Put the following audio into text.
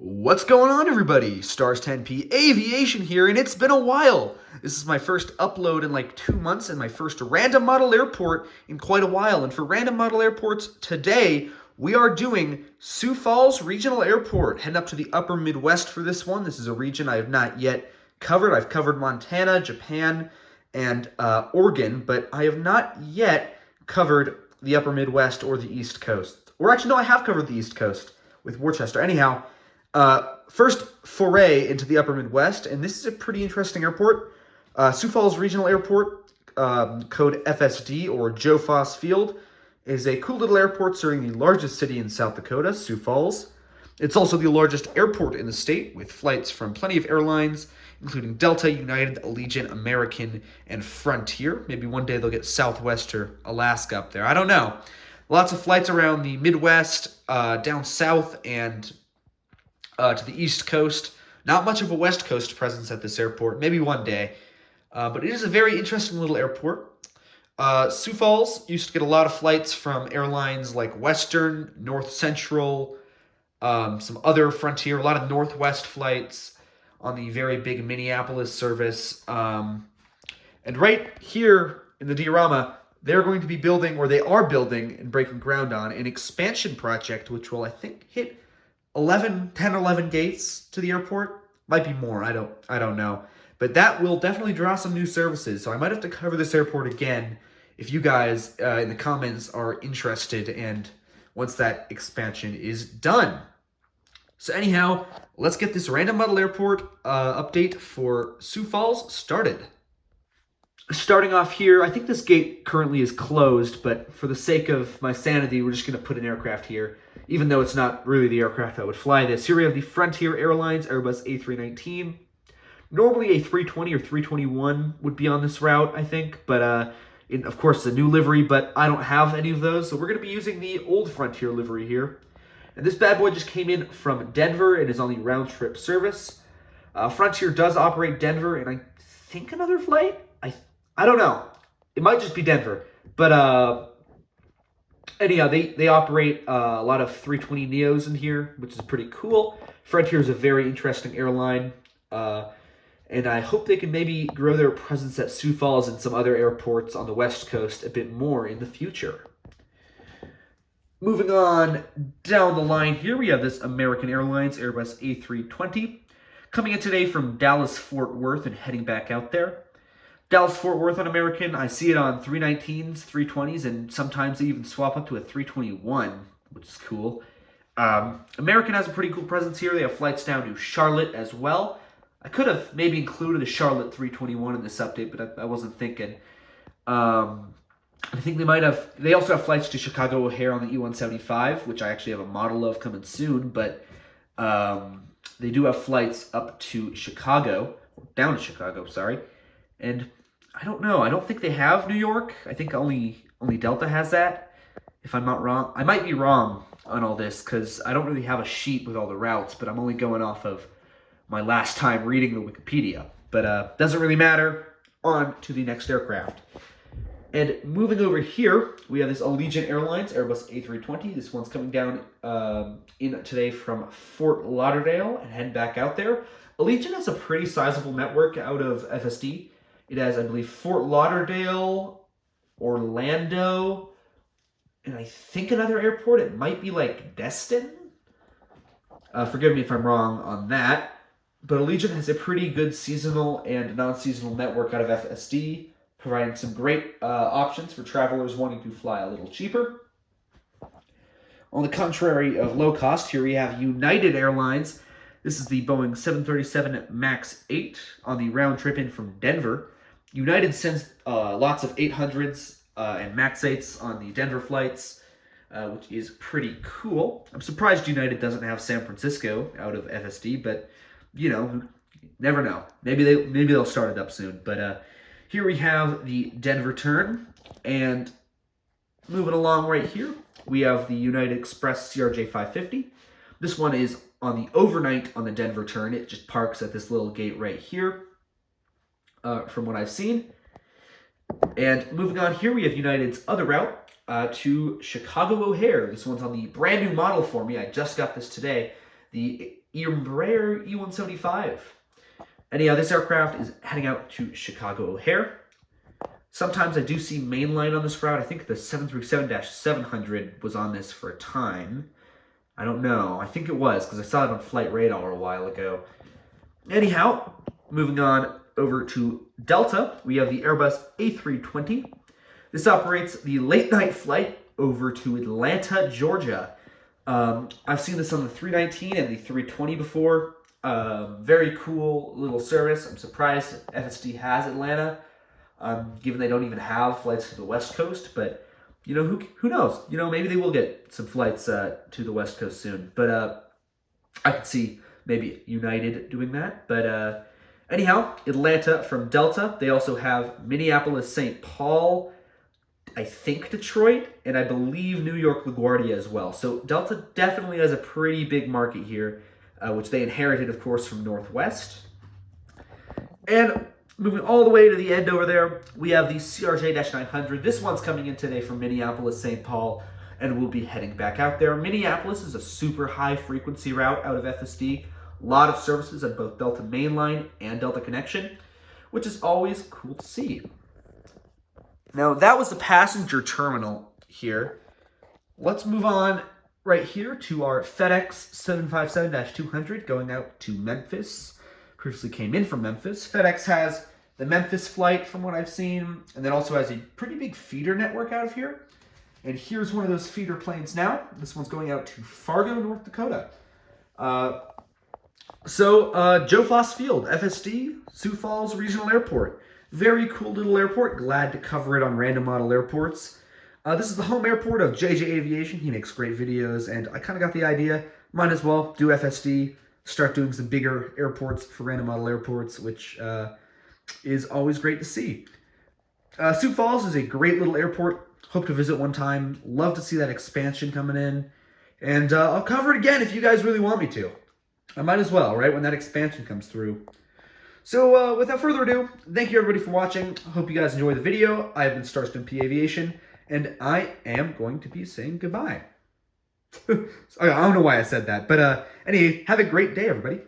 What's going on, everybody? Stars 10P Aviation here, and it's been a while. This is my first upload in like 2 months and my first random model airport in quite a while. And for random model airports today, we are doing Sioux Falls Regional Airport. Heading up to the upper Midwest for this one. This is a region I have not yet covered. I've covered Montana, Japan, and Oregon, but I have not yet covered the upper Midwest or the East Coast. Or actually, no, I have covered the East Coast with Worcester. Anyhow, first foray into the upper Midwest, and this is a pretty interesting airport. Sioux Falls Regional Airport, code FSD, or Joe Foss Field, is a cool little airport serving the largest city in South Dakota, Sioux Falls. It's also the largest airport in the state, with flights from plenty of airlines, including Delta, United, Allegiant, American, and Frontier. Maybe one day they'll get Southwest or Alaska up there. I don't know. Lots of flights around the Midwest, down south, and to the East Coast. Not much of a West Coast presence at this airport, maybe one day. But it is a very interesting little airport. Sioux Falls used to get a lot of flights from airlines like Western, North Central, some other Frontier, a lot of Northwest flights on the very big Minneapolis service. And right here in the diorama, they're going to be building, or they are building and breaking ground on, an expansion project, which will, I think, hit 10 or 11 gates to the airport. Might be more, I don't know. But that will definitely draw some new services, so I might have to cover this airport again if you guys in the comments are interested, and once that expansion is done. So anyhow, let's get this random model airport update for Sioux Falls started. Starting off here, I think this gate currently is closed, but for the sake of my sanity, we're just going to put an aircraft here, even though it's not really the aircraft that would fly this. Here we have the Frontier Airlines Airbus A319. Normally a 320 or 321 would be on this route, I think, but of course, a new livery, but I don't have any of those, so we're going to be using the old Frontier livery here. And this bad boy just came in from Denver and is on the round-trip service. Frontier does operate Denver, and I think another flight? I don't know. It might just be Denver. But anyhow, they operate a lot of 320 Neos in here, which is pretty cool. Frontier is a very interesting airline. And I hope they can maybe grow their presence at Sioux Falls and some other airports on the West Coast a bit more in the future. Moving on down the line here, we have this American Airlines Airbus A320 coming in today from Dallas-Fort Worth and heading back out there. Dallas-Fort Worth on American, I see it on 319s, 320s, and sometimes they even swap up to a 321, which is cool. American has a pretty cool presence here. They have flights down to Charlotte as well. I could have maybe included a Charlotte 321 in this update, but I wasn't thinking. I think they also have flights to Chicago O'Hare on the E175, which I actually have a model of coming soon, but they do have flights up to Chicago, or down to Chicago, sorry. And I don't know, I don't think they have New York. I think only Delta has that, if I'm not wrong. I might be wrong on all this, because I don't really have a sheet with all the routes, but I'm only going off of my last time reading the Wikipedia. But doesn't really matter. On to the next aircraft. And moving over here, we have this Allegiant Airlines Airbus A320. This one's coming down in today from Fort Lauderdale and head back out there. Allegiant has a pretty sizable network out of FSD. It has, I believe, Fort Lauderdale, Orlando, and I think another airport. It might be like Destin. Forgive me if I'm wrong on that. But Allegiant has a pretty good seasonal and non-seasonal network out of FSD, providing some great options for travelers wanting to fly a little cheaper. On the contrary of low cost, here we have United Airlines. This is the Boeing 737 MAX 8 on the round trip in from Denver. United sends lots of 800s and MAX 8s on the Denver flights, which is pretty cool. I'm surprised United doesn't have San Francisco out of FSD, but you know, never know. Maybe they'll start it up soon. But here we have the Denver turn, and moving along right here, we have the United Express CRJ 550. This one is on the overnight on the Denver turn. It just parks at this little gate right here, from what I've seen. And moving on here, we have United's other route to Chicago O'Hare. This one's on the brand new model for me. I just got this today. the Embraer E175. Anyhow, this aircraft is heading out to Chicago O'Hare. Sometimes I do see mainline on this route. I think the 737-700 was on this for a time. I don't know. I think it was because I saw it on Flight Radar a while ago. Anyhow, moving on over to Delta, we have the Airbus A320. This operates the late night flight over to Atlanta, Georgia. I've seen this on the 319 and the 320 before. Very cool little service. I'm surprised FSD has Atlanta, given they don't even have flights to the West Coast. But, you know, who knows? You know, maybe they will get some flights to the West Coast soon. But I could see maybe United doing that. But anyhow, Atlanta from Delta. They also have Minneapolis, St. Paul, I think Detroit, and I believe New York LaGuardia as well. So Delta definitely has a pretty big market here, which they inherited, of course, from Northwest. And moving all the way to the end over there, we have the CRJ-900. This one's coming in today from Minneapolis, St. Paul, and we'll be heading back out there. Minneapolis is a super high-frequency route out of FSD. A lot of services at both Delta Mainline and Delta Connection, which is always cool to see. Now, that was the passenger terminal here. Let's move on right here to our FedEx 757-200 going out to Memphis. Previously came in from Memphis. FedEx has the Memphis flight from what I've seen, and then also has a pretty big feeder network out of here. And here's one of those feeder planes now. This one's going out to Fargo, North Dakota. Joe Foss Field, FSD, Sioux Falls Regional Airport. Very cool little airport. Glad to cover it on Random Model Airports. This is the home airport of JJ Aviation. He makes great videos, and I kind of got the idea. Might as well do FSD, start doing some bigger airports for Random Model Airports, which is always great to see. Sioux Falls is a great little airport. Hope to visit one time. Love to see that expansion coming in. And I'll cover it again if you guys really want me to. I might as well, right, when that expansion comes through. So without further ado, thank you everybody for watching. Hope you guys enjoy the video. I have been Destin Aviation, and I am going to be saying goodbye. I don't know why I said that, but anyway, have a great day, everybody.